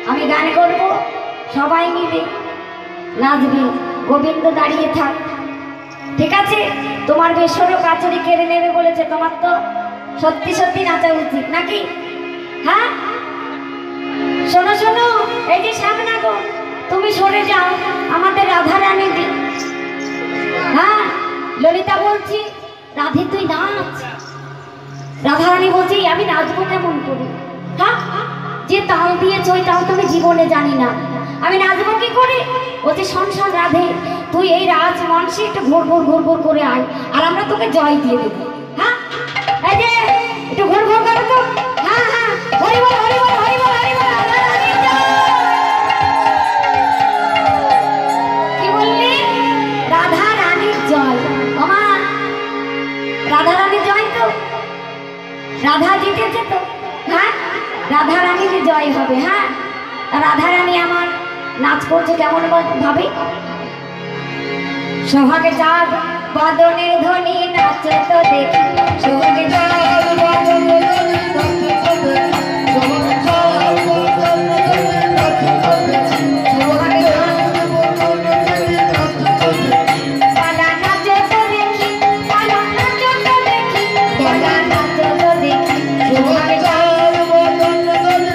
আমি গান করব, সবাই মিলে নাচবে, গোবিন্দ দাঁড়িয়ে থাক, ঠিক আছে? তোমার বেসরও কাছড়ি কেড়ে নেবে বলেছে, তোমার তো সত্যি সত্যি নাচা উচিত নাকি? হ্যাঁ, শোনো শোনো, এই যে সামনা গো, তুমি সরে যাও, আমাদের রাধা রানী দি। হ্যাঁ, ললিতা বলছি, রাধে তুই নাচ। রাধা রানী বলছি, আমি নাচবো কেমন করে? হ্যাঁ, যে তাল দিয়েছ ওই তাল তুমি জীবনে জানি না, আমি নাচবো কি করে? বলছে শোন শোন রাধে, তুই এই রাজ মঞ্চে একটু ঘুর ঘুর ঘুর ঘুর করে আয়, আর আমরা তোকে জয় দিয়ে দেবো। হ্যাঁ, এই যে একটু ঘুর ঘুর করো তো। হ্যাঁ হ্যাঁ, হরি বল হরি বল হরি বল হরি বল, রাধা রানীর জয়। কি বললি? রাধা রানীর জয়। আমার রাধা রানীর জয় তো, রাধা জিতেছে তো। হ্যাঁ, রাধা রানীর জয় হবে। হ্যাঁ, রাধা রানী আমার নাচ করছে কেমন ভাবে? সোহাগে চাঁদ বাদনে ধ্বনি নাচ তো দেখি, সোহাগে চাঁদ বাদনে ধ্বনি নাচ তো দেখি, সোহাগে চাঁদ বাদনে ধ্বনি নাচ তো দেখি, সোহাগে চাঁদ বাদনে ধ্বনি নাচ তো দেখি, পালা নাচ তো দেখি, পালা নাচ তো দেখি, পালা নাচ তো দেখি, সোহাগে চাঁদ বাদনে ধ্বনি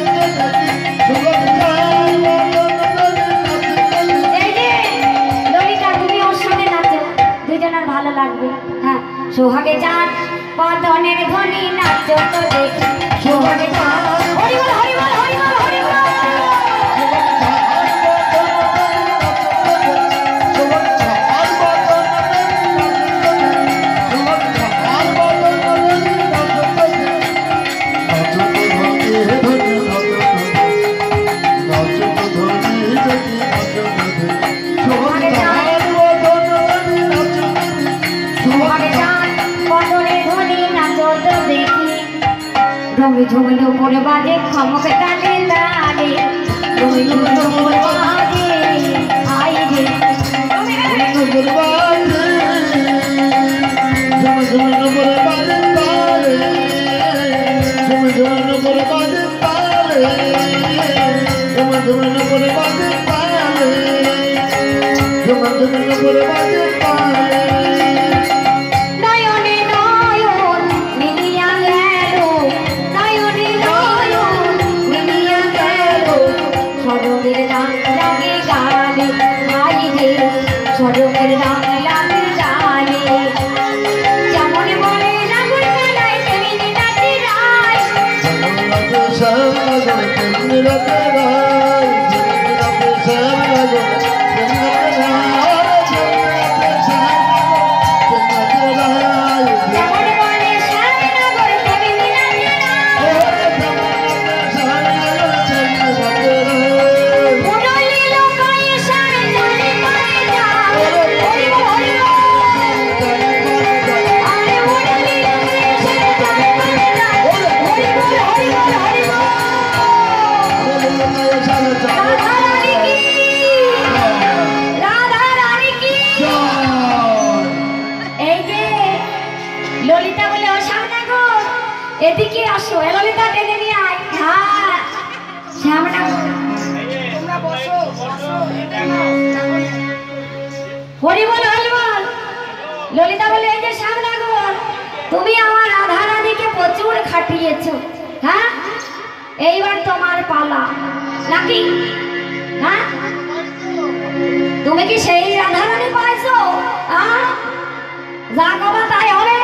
নাচ তো দেখি, সোহাগে চাঁদ বাদনে ধ্বনি নাচ তো দেখি। এই যে ললিতা, তুমি ওর সাথে নাচো, দুজনের ভালো লাগবে। হ্যাঁ, সোহাগে চাঁদ বাদনের ধ্বনি নাচ তো দেখি, সোহাগে চাঁদ হরি বল হরি বল হরি বল হরি বল, ঢোলে ঢোলে উপরে বাজে খমকে তালে তালে, ঢোলে ঢোলে উপরে বাজে আই রে, ঢোলে উপরে বাজে, ঢোলে ঢোলে উপরে বাজে তালে, ঢোলে ঢোলে উপরে বাজে তালে, ঢোলে ঢোলে উপরে বাজে তালে, ঢোলে ঢোলে উপরে বাজে তালে। সরমের রাম লাগে গানে, যেমন বলে রাগুর গানায় তেমনি নাচে রায়, যেমন লাগে শ্যাম লাগো তেমনি রাতে রায়, যেমন লাগে শ্যাম লাগো তেমনি রাতে রায়, যেমন লাগে শ্যাম লাগো তেমনি রাতে রায়, যেমন বলে শ্যাম লাগো তেমনি নাচে রায়, যেমন লাগে শ্যাম লাগো তেমনি রাতে রায়, মুরলি লোকায় সারে জানে পারে যায়, হরি বল হরি বল, আরে মুরলি লোকায় সারে জানে পারে যায়, হরি বল হরি বল হরি বল, রাধা রানী কি, রাধা রানী কি। এই যে ললিতা বলে, ও শ্যামনা গো এদিকে আসো, এ ললিতা টেনে নিয়ে আয়। হ্যাঁ, শ্যামনা গো তোমরা বসো বসো, হরি বল হরি বল। ললিতা বলে, এই যে শ্যামনা গো, তুমি আমার রাধা রানীকে প্রচুর খাটিয়েছো। হ্যাঁ, এইবার তোমার পালা নাকি? হ্যাঁ, তুমি কি সেই রাধা রানী পাইছো? যা কবা তাই হবে।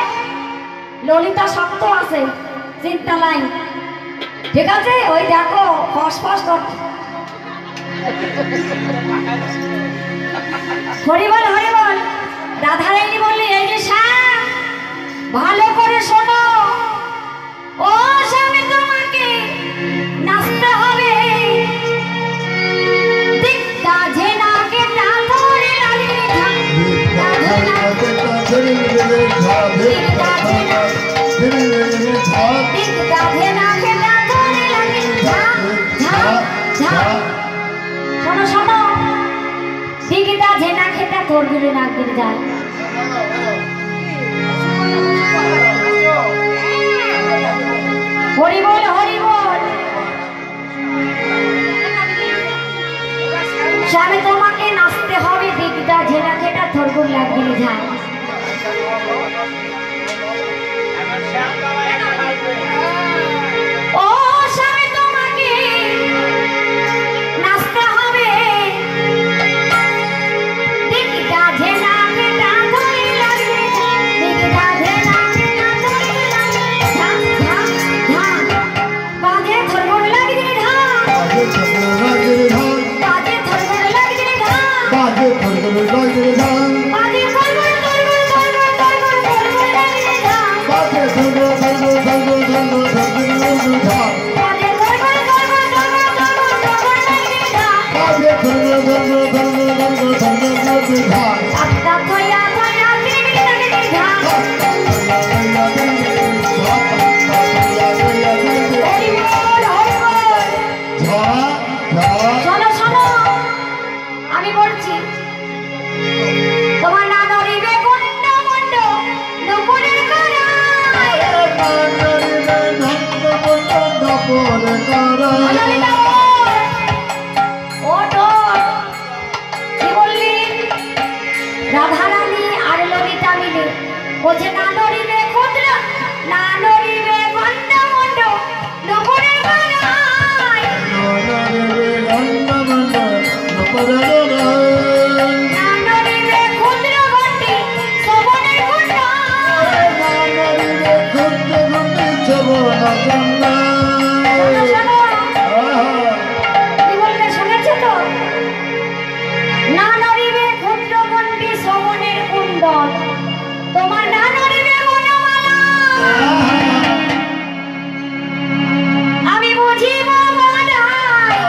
ললিতা শক্ত আছে, চিন্তা নাই, ঠিক আছে? ওই দেখো ফসফস করছে। হরি বল হরি বল। রাধা রানী বললে, এই যে শ্যাম ভালো করে শোনো, ও স্বামী তোমাকে নাচতে হবে, দিক কাজে নাকে না ধরে লাগে, কাজে শোনো শোনো, দিগিটা ঝেনা খেটা তোর গিরে নাক দিয়ে যায়। হরি বল হরি বল। স্বামী তোমাকে নাচতে হবে, দিগিটা ঝেনা খেটা তোর গিরে নাক দিয়ে যায়। ও স্বামী তোমাকে নাচতে হবে, দিগিটা ঝেনা খেটা ধরে লাগবে, দিগিটা ঝেনা খেটা ধরে লাগবে, ঝাম ঝাম ঝাম বাজে ধরবর লাগবে ঢাম, বাজে ধরবর লাগবে ঢাম, বাজে ধরবর লাগবে ঢাম, বাজে ধরবর ধরবর ধরবর ধরবর ধরবর লাগবে ঢাম, বাজে ধরবর ধরবর ধরবর ধরবর ধরবর ঢাম, বাজে ধরবর ধরবর ধরবর ধরবর ধরবর লাগবে ঢাম। বাজে ধরবর ধরবর ধরবর ধরবর ধরবর লাগবে ঢাম। আত্মা থয়া থয়া দিগিটা লাগবে ঢাম। হরি বল হরি বল। শোনো শোনো, আমি বলছি, তোমার না নড়িবে গুন্ড মুন্ড দুপুরের গড়ায়। ললিতা ওঠ, ওঠ। কি বললি? রাধারানী আর ললিতা মিলে বলছে না নড়িবে ক্ষুদ্র, না নড়িবে গুন্ড মুন্ড দুপুরের গড়ায়, না নড়িবে ক্ষুদ্র ঘণ্টি শোভনের কুণ্ডায়। শোনো, শোনো, কি বললে শুনেছো তো? না নড়িবে ক্ষুদ্র ঘণ্টি শোভনের কুণ্ডল, তোমার না নড়িবে বনমালা। আমি বুঝিব বাধাই,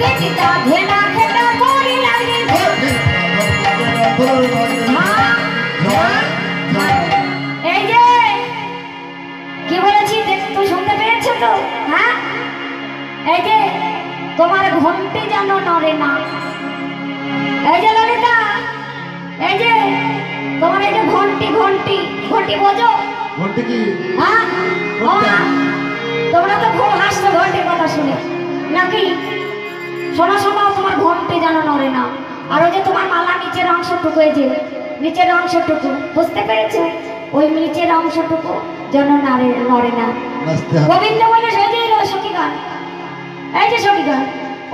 দিগিটা ঝেনা খেটা তোরি লাগি এই যে কি বলেছি তুই শুনতে পেয়েছো তো? হ্যাঁ, এই যে তোমার ঘন্টি যেন নড়ে না। এই যে ললিতা, এই যে তোমার এই যে ঘন্টি ঘন্টি ঘন্টি বোঝো? হ্যাঁ, ও মা, তোমরা তো খুব হাসছো ঘন্টির কথা শুনে নাকি? শোনো শোনো, তোমার ঘন্টি যেন নড়ে না। আর ওই যে তোমার মালা নিচের অংশটুকু, এই যে নিচের অংশটুকু, বুঝতে পেরেছো? ওই নিচের অংশটুকু যেন নড়ে না। গোবিন্দ বলে সজিয়ে সখীগণ, এই যে সখীগণ,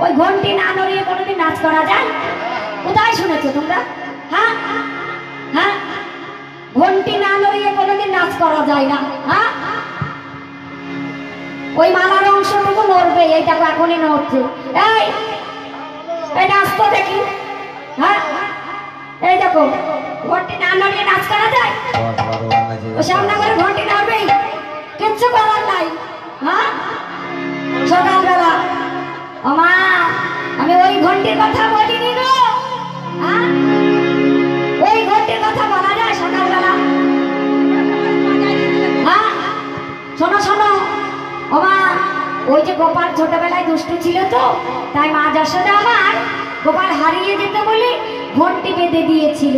ওই ঘন্টি না নড়িয়ে কোনোদিন নাচ করা যায়? কোথায় শুনেছো তোমরা? হ্যাঁ হ্যাঁ, ঘন্টি না নড়িয়ে কোনোদিন নাচ করা যায় না। হ্যাঁ, ওই মালার অংশটুকু নড়বে, এই দেখো এখনই নড়ছে। এই নাচ তো দেখি। হ্যাঁ, এই দেখো, ঘন্টি না নড়িয়ে নাচ করা যায়? ও সামনে করে ঘন্টি নড়বেই, কিচ্ছু করার নাই। হ্যাঁ, সকালবেলা ও মা, আমি ওই ঘন্টির কথা বলিনি গো। হ্যাঁ, ওই ঘন্টির কথা বলা যায় সকালবেলা? হ্যাঁ, শোনো শোনো, ও মা, ওই যে গোপাল ছোটবেলায় দুষ্টু ছিল তো, তাই মা যশোদা আমার গোপাল হারিয়ে যেতে বলে ঘন্টি বেঁধে দিয়েছিল।